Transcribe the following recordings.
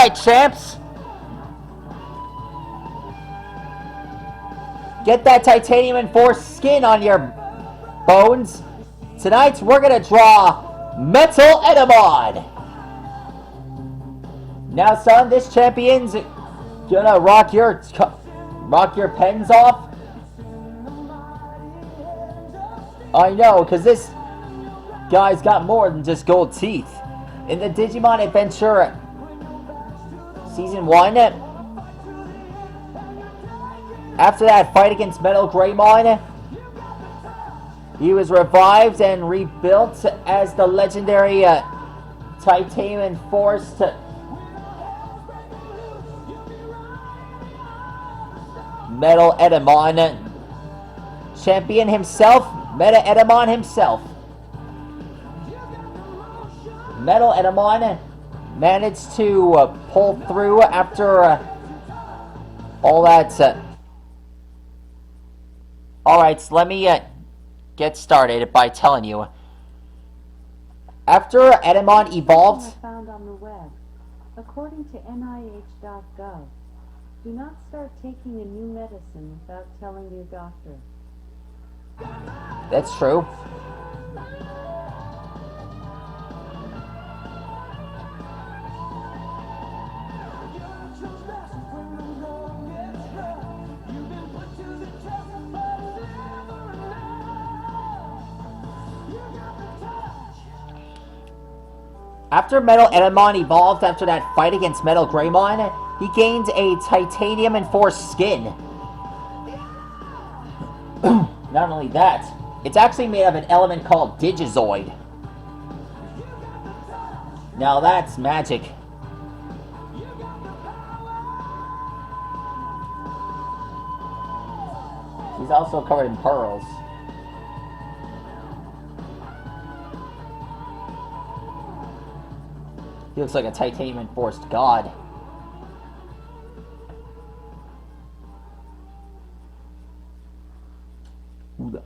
Alright, champs. Get that titanium enforced skin on your bones. Tonight, we're gonna draw metaletemon. Now, son, this champion's gonna rock your pens off. I know, because this guy's got more than just gold teeth. In the Digimon Adventure Season 1, after that fight against Metal Greymon, he was revived and rebuilt as the legendary Titanium Enforced metaletemon champion himself, metaletemon himself. Metaletemon managed to pull through after all that. Alright, so let me get started by telling you. After Etemon evolved... Found on the web. According to NIH.gov, do not start taking a new medicine without telling your doctor. That's true. After metaletemon evolved after that fight against Metal Greymon, he gained a titanium enforced skin. Not only that, it's actually made of an element called Digizoid. Now that's magic. He's also covered in pearls. He looks like a titanium enforced god. Ooh.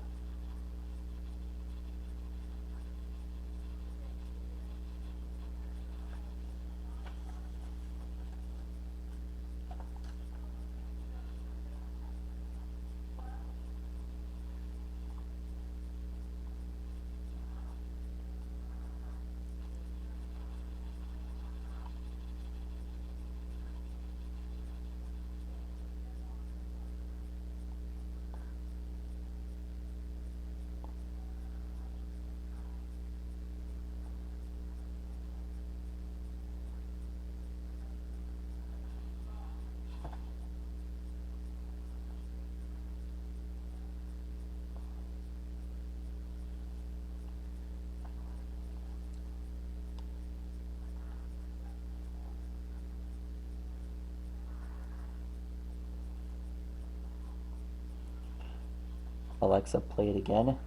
Alexa, play it again.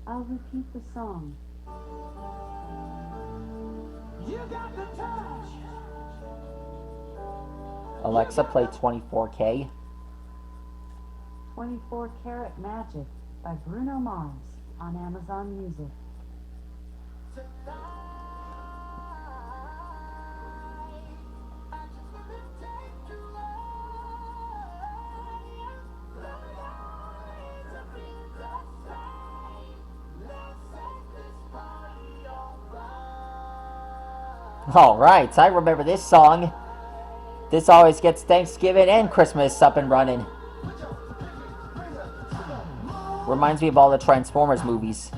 I'll repeat the song. You got the touch. Alexa, play 24K. 24 Karat Magic by Bruno Mars on Amazon Music. Alright, I remember this song. This always gets Thanksgiving and Christmas up and running. Reminds me of all the Transformers movies.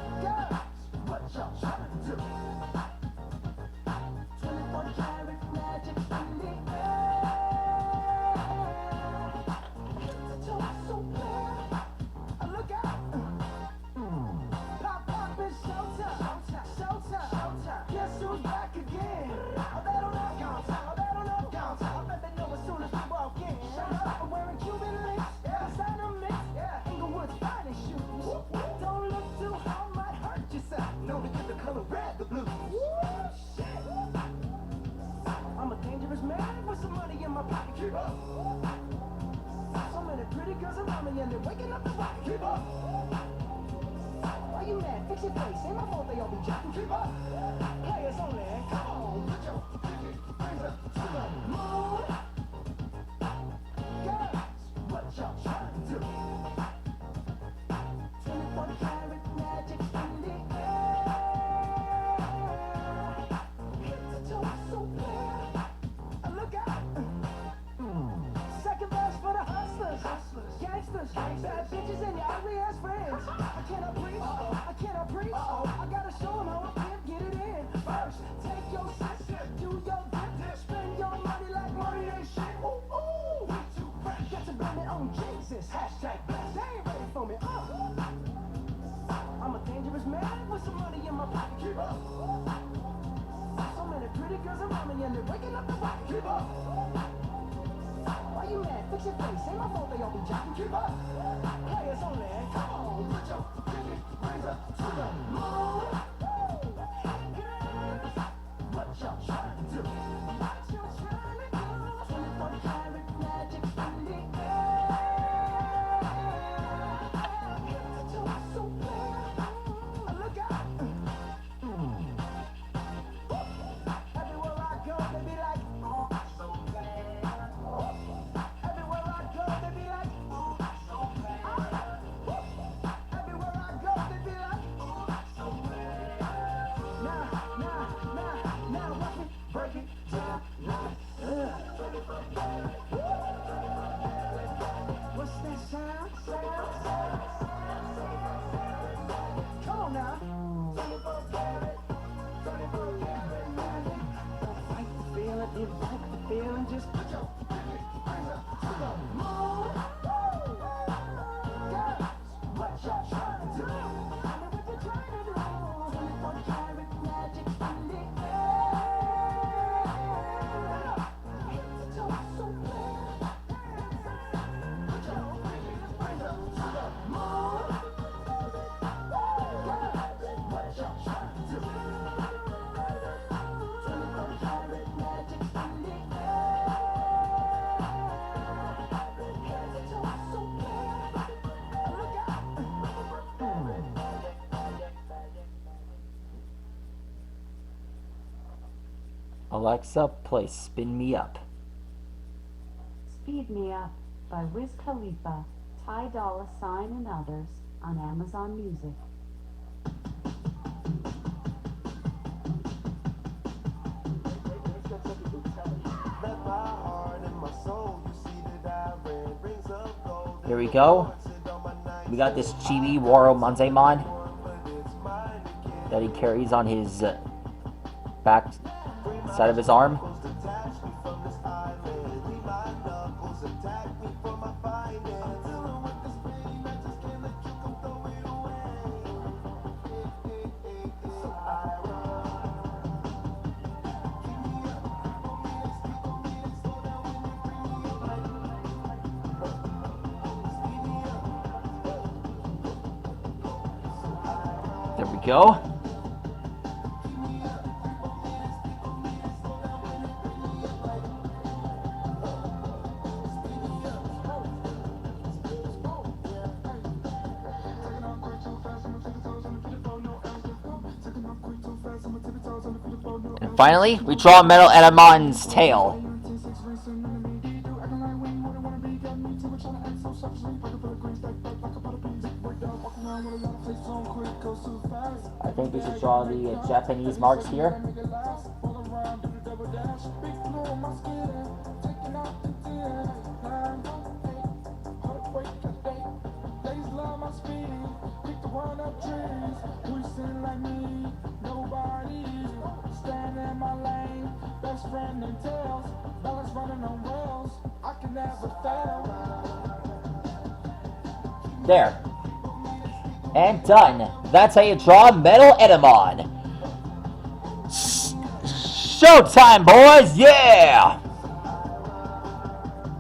you mad? Fix your face. Ain't my fault they all be jacking. Keep up. Players only. Come on. Put your pinky rings up to the moon. Girls, what y'all trying to do? 24 karat magic in the air. Hit the toe so clear. Look out. Second verse for the hustlers, gangsters, bad bitches and your ugly ass friends. I cannot breathe, I cannot breathe. I gotta show 'em how I can get it in. First, take your shit, do your dip, spend your money like money ain't shit. Ooh, ooh, we too fresh. Got to blame it on Jesus. Hashtag blessed. They ain't ready for me. I'm a dangerous man with some money in my pocket. Keep up. So many pretty girls around me and they're waking up the rocket. Keep up. Why you mad? Fix your face. Ain't my fault they all be jacking. Keep up. Players only. Come on. Put your pinky rings up to the moon. Girls, what y'all trying to do? What y'all trying to do? 24 karat magic in the air. Hit the toe so clear. Look out. Everywhere I go, they be like, oh, so bad. Everywhere I go, they be like, oh, so bad. Everywhere I go, they be like, oh, so bad. Now, watch me break it down. What's that sound? Come on now. Fight the feeling, invite the feeling, just put your hands up to the moon. Girls, what y'all trying to do? Tell me what you're trying to do. 24 karat magic in the air. Hit the toe so clear. Put your hands up to the moon. Girls, what y'all trying to do? 24 karat magic in the air. Hit the toe so clear. Look out. Alexa, play Spin Me Up. Speed Me Up by Wiz Khalifa, Ty Dolla $ign and others on Amazon Music. Here we go. We got this chibi Waro Manzemon that he carries on his back side of his arm. There we go. And finally, we draw metaletemon's tail. I think we should draw the Japanese marks here. There. And done. That's how you draw metaletemon. Showtime, boys! Yeah!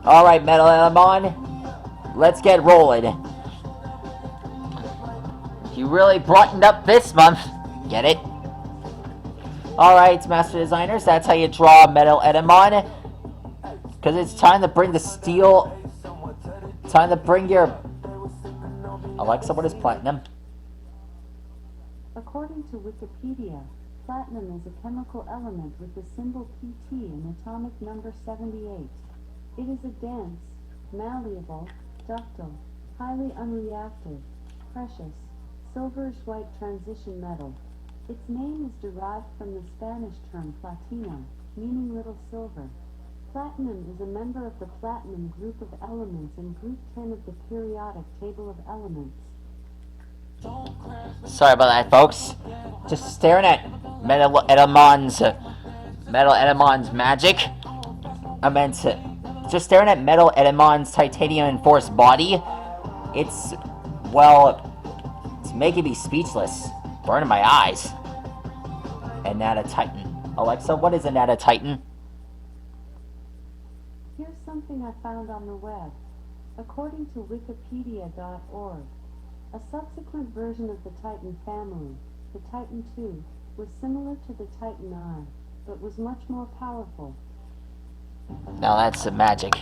Alright, metaletemon. Let's get rolling. You really brightened up this month. Get it? Alright, Master Designers, that's how you draw metaletemon. Because it's time to bring the steel... Time to bring your... Alexa, what is platinum? According to Wikipedia, platinum is a chemical element with the symbol Pt and atomic number 78. It is a dense, malleable, ductile, highly unreactive, precious, silverish-white transition metal. Its name is derived from the Spanish term platino, meaning little silver. Platinum is a member of the platinum group of elements and group 10 of the periodic table of elements. Sorry about that, folks. Just staring at Metaletemon's magic. I meant just staring at Metaletemon's titanium-enforced body. It's, well, it's making me speechless. Burning my eyes. Titan. Alexa, what is a Titan? Here's something I found on the web. According to wikipedia.org, a subsequent version of the Titan family, the Titan II, was similar to the Titan I, but was much more powerful. Now that's magic.